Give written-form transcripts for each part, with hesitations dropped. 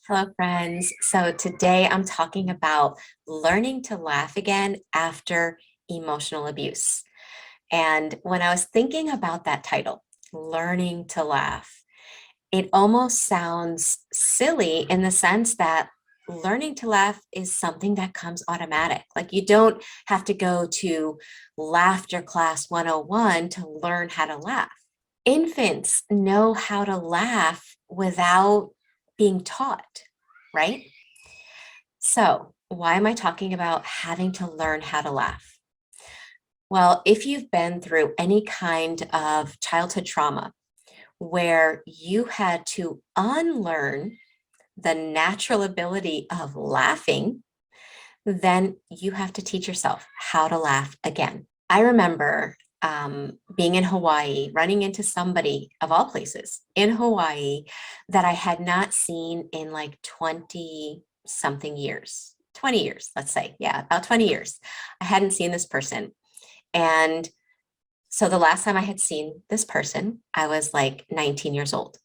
Hello, friends. So today I'm talking about learning to laugh again after emotional abuse. And when I was thinking about that title, learning to laugh, it almost sounds silly in the sense that learning to laugh is something that comes automatic. Like you don't have to go to laughter class 101 to learn how to laugh. Infants know how to laugh without being taught, right? So, why am I talking about having to learn how to laugh? Well, if you've been through any kind of childhood trauma where you had to unlearn the natural ability of laughing, then you have to teach yourself how to laugh again. I remember being in Hawaii, running into somebody of all places in Hawaii that I had not seen in like 20 something years, 20 years, let's say. Yeah, about 20 years. I hadn't seen this person. And so the last time I had seen this person, I was like 19 years old.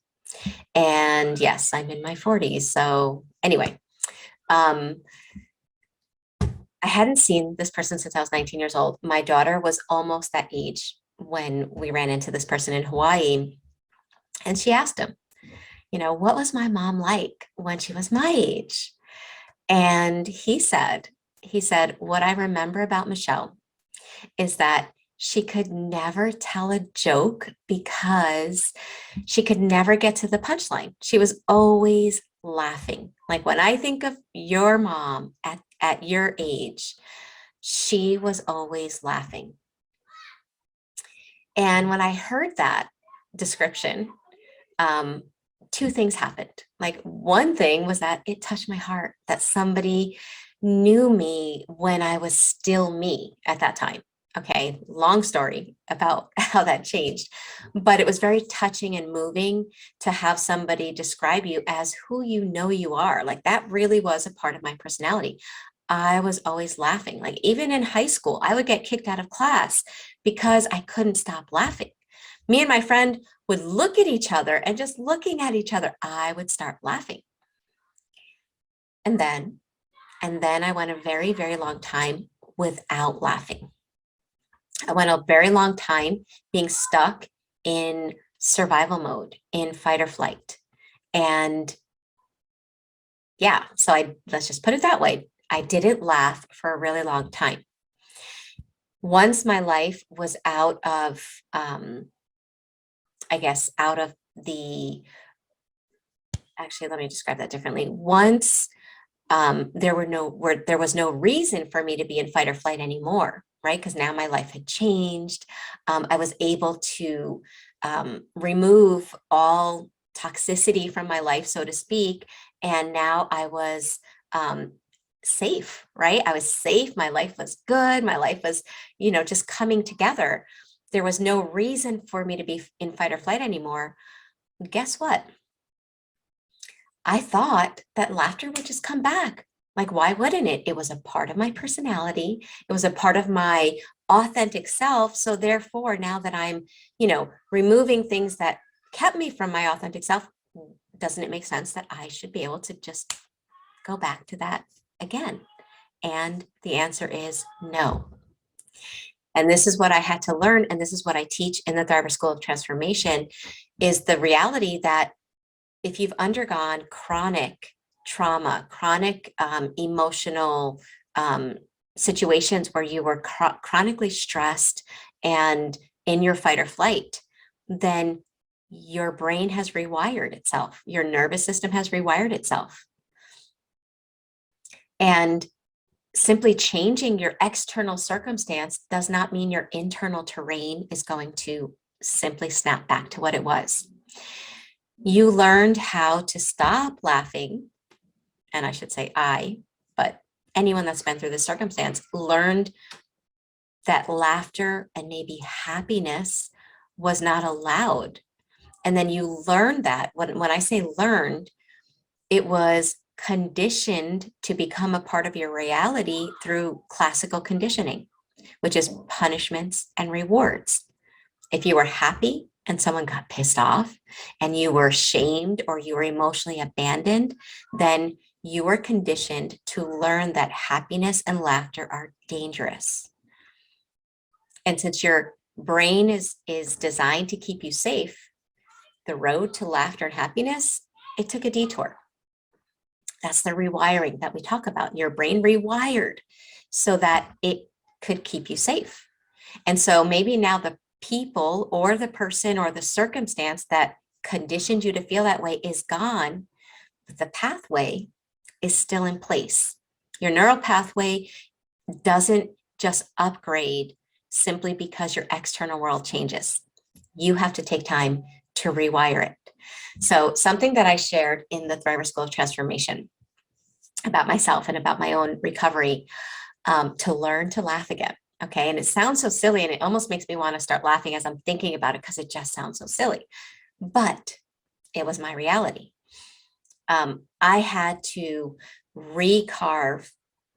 And yes, I'm in my 40s. So anyway, um, I hadn't seen this person since I was 19 years old. My daughter was almost that age when we ran into this person in Hawaii. And she asked him, what was my mom like when she was my age? And he said, what I remember about Michele is that she could never tell a joke because she could never get to the punchline. She was always laughing. Like when I think of your mom at your age, she was always laughing. And when I heard that description, two things happened. Like one thing was that it touched my heart that somebody knew me when I was still me at that time. Okay, long story about how that changed, but it was very touching and moving to have somebody describe you as who you know you are. Like that really was a part of my personality. I was always laughing. Like even in high school, I would get kicked out of class because I couldn't stop laughing. Me and my friend would look at each other, and just looking at each other, I would start laughing. And then, and then I went a very, very long time without laughing. I went a very long time being stuck in survival mode, in fight or flight. And yeah, so let's just put it that way. I didn't laugh for a really long time. Once my life was out of, out of the, actually, let me describe that differently. Once there was no reason for me to be in fight or flight anymore, right? Because now my life had changed. I was able to remove all toxicity from my life, so to speak. And now I was safe, right? I was safe. My life was good. My life was, just coming together. There was no reason for me to be in fight or flight anymore. Guess what? I thought that laughter would just come back. Like, why wouldn't it? It was a part of my personality. It was a part of my authentic self. So therefore, now that I'm, removing things that kept me from my authentic self, doesn't it make sense that I should be able to just go back to that again? And the answer is no. And this is what I had to learn. And this is what I teach in the Thriver School of Transformation is the reality that if you've undergone chronic trauma, chronic emotional situations where you were chronically stressed and in your fight or flight, then your brain has rewired itself. Your nervous system has rewired itself. And simply changing your external circumstance does not mean your internal terrain is going to simply snap back to what it was. You learned how to stop laughing, and I should say but anyone that's been through this circumstance learned that laughter and maybe happiness was not allowed. And then you learned that, when I say learned, it was conditioned to become a part of your reality through classical conditioning, which is punishments and rewards. If you were happy and someone got pissed off and you were shamed or you were emotionally abandoned, then you were conditioned to learn that happiness and laughter are dangerous. And since your brain is designed to keep you safe, the road to laughter and happiness, it took a detour. That's the rewiring that we talk about. Your brain rewired so that it could keep you safe. And so maybe now the people or the person or the circumstance that conditioned you to feel that way is gone, but the pathway is still in place. Your neural pathway doesn't just upgrade simply because your external world changes. You have to take time to rewire it. So something that I shared in the Thriver School of Transformation about myself and about my own recovery, to learn to laugh again. Okay. And it sounds so silly and it almost makes me want to start laughing as I'm thinking about it because it just sounds so silly, but it was my reality. I had to recarve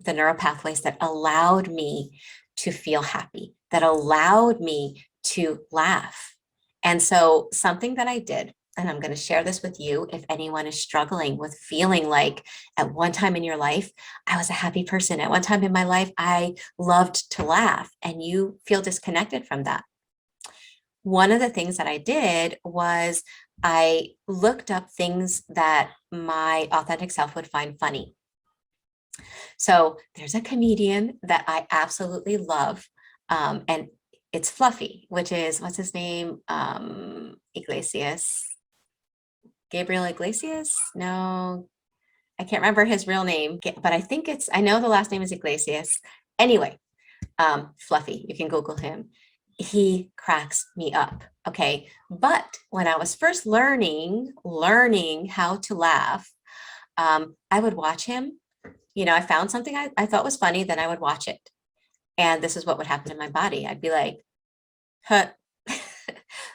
the neural pathways that allowed me to feel happy, that allowed me to laugh. And so something that I did, and I'm going to share this with you if anyone is struggling with feeling like at one time in your life, I was a happy person. At one time in my life, I loved to laugh, and you feel disconnected from that. One of the things that I did was I looked up things that my authentic self would find funny. So there's a comedian that I absolutely love, and it's Fluffy, which is, what's his name? Iglesias. Gabriel Iglesias? No, I can't remember his real name, but I know the last name is Iglesias. Anyway, Fluffy, you can Google him. He cracks me up. Okay. But when I was first learning how to laugh, I would watch him. I found something I thought was funny, then I would watch it. And this is what would happen in my body. I'd be like, huh.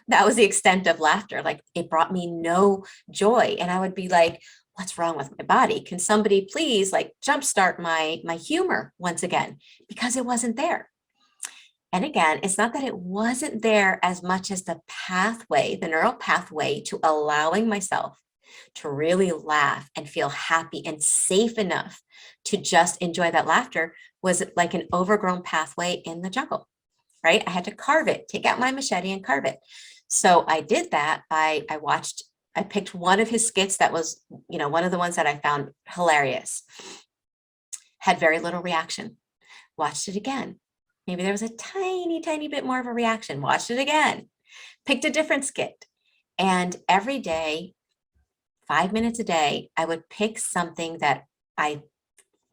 That was the extent of laughter. Like, it brought me no joy. And I would be like, what's wrong with my body? Can somebody please like jumpstart my humor once again? Because it wasn't there. And again, it's not that it wasn't there as much as the pathway, the neural pathway to allowing myself to really laugh and feel happy and safe enough to just enjoy that laughter was like an overgrown pathway in the jungle, right? I had to carve it, take out my machete and carve it. So I did that. I picked one of his skits that was, one of the ones that I found hilarious. Had very little reaction. Watched it again. Maybe there was a tiny, tiny bit more of a reaction. Watched it again. Picked a different skit. And every day, 5 minutes a day, I would pick something that I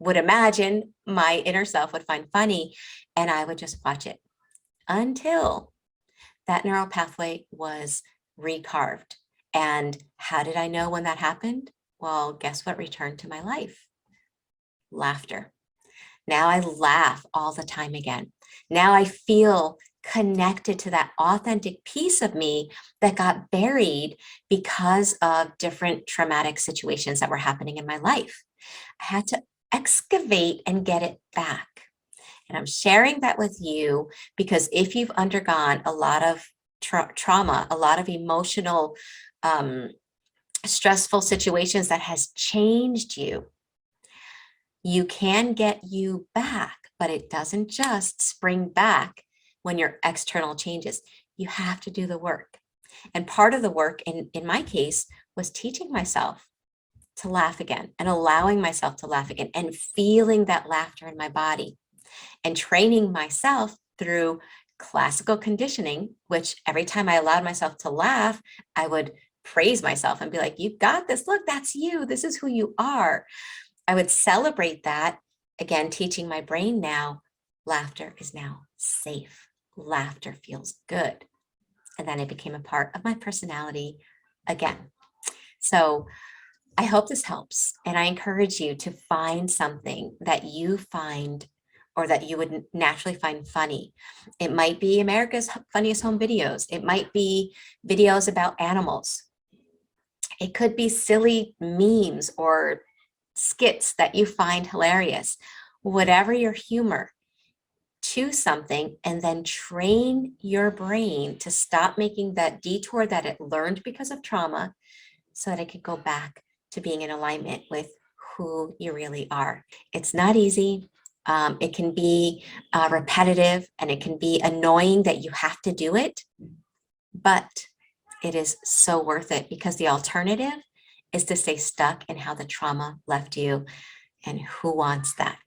would imagine my inner self would find funny, and I would just watch it until that neural pathway was recarved. And how did I know when that happened? Well, guess what returned to my life? Laughter. Now I laugh all the time again. Now I feel connected to that authentic piece of me that got buried because of different traumatic situations that were happening in my life. I had to excavate and get it back. And I'm sharing that with you because if you've undergone a lot of trauma, a lot of emotional, stressful situations that has changed you, you can get you back, but it doesn't just spring back when your external changes. You have to do the work. And part of the work in my case was teaching myself to laugh again and allowing myself to laugh again and feeling that laughter in my body and training myself through classical conditioning, which every time I allowed myself to laugh, I would praise myself and be like, you got this. Look, that's you. This is who you are. I would celebrate that. Again, teaching my brain now, laughter is now safe. Laughter feels good. And then it became a part of my personality again. So I hope this helps. And I encourage you to find something that you find or that you would naturally find funny. It might be America's Funniest Home Videos. It might be videos about animals. It could be silly memes or skits that you find hilarious. Whatever your humor, to something and then train your brain to stop making that detour that it learned because of trauma so that it could go back to being in alignment with who you really are. It's not easy. It can be repetitive and it can be annoying that you have to do it, but it is so worth it because the alternative is to stay stuck in how the trauma left you. And who wants that?